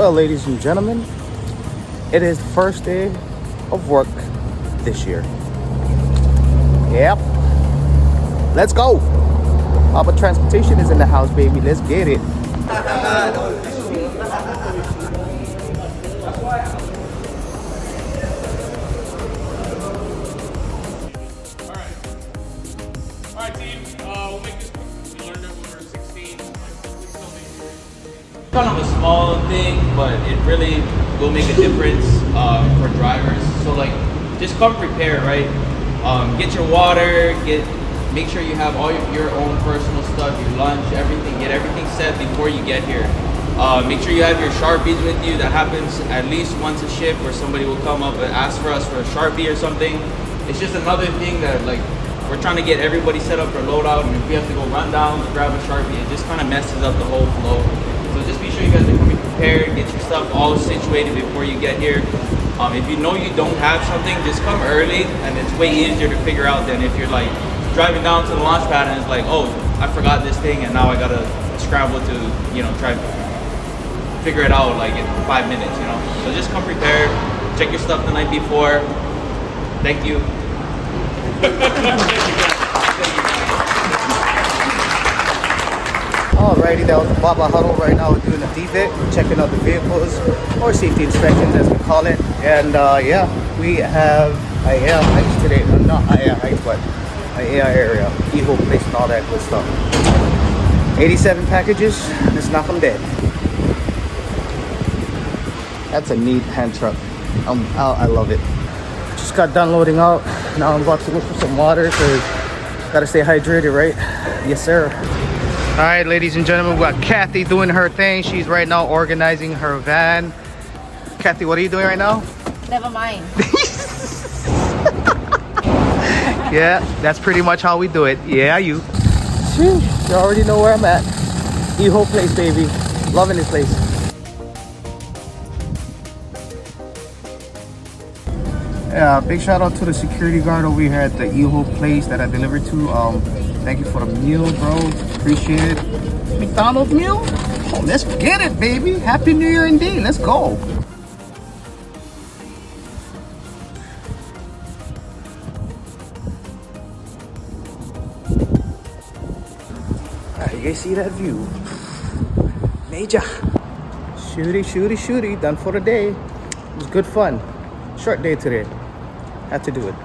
Well, ladies and gentlemen, it is the first day of work this year. Yep. Let's go. But transportation is in the house, baby. Let's get it. Alright team, we'll make this quick. We learned it when we were 16. Kind of a small thing, but it really will make a difference for drivers. So like, just come prepared, right? Get your water, make sure you have all your own personal stuff, your lunch, everything. Get everything set before you get here. Make sure you have your Sharpies with you. That happens at least once a shift where somebody will come up and ask for us for a Sharpie or something. It's just another thing that like, we're trying to get everybody set up for loadout, and if we have to go run down to grab a Sharpie, it just kind of messes up the whole flow. So just be sure you guys are coming prepared, get your stuff all situated before you get here. If you know you don't have something, just come early, and it's way easier to figure out than if you're like driving down to the launch pad and it's like, oh, I forgot this thing, and now I gotta scramble to, try to figure it out like in 5 minutes, So just come prepared, check your stuff the night before. Thank you. Alrighty, that was the Baba Huddle. Right now we're doing a DVIT, checking out the vehicles, or safety inspections as we call it. And yeah, we have AIA Heights today. Not AIA Heights, but AIA area, Evo Place and all that good stuff. 87 packages, it's not from dead. That's a neat hand truck. I love it. Just got done loading out. Now I'm about to look for some water because gotta stay hydrated, right? Yes, sir. All right, ladies and gentlemen, we got Kathy doing her thing. She's right now organizing her van. Kathy, what are you doing right now? Never mind. Yeah, that's pretty much how we do it. Yeah, you. You already know where I'm at. Evo Place, baby. Loving this place. Yeah, big shout out to the security guard over here at the Evo Place that I delivered to. Thank you for the meal, bro. Appreciate it. McDonald's meal? Oh, let's get it, baby. Happy New Year indeed. Let's go. Alright, you guys see that view? Major. Shooty. Done for the day. It was good fun. Short day today. Had to do it.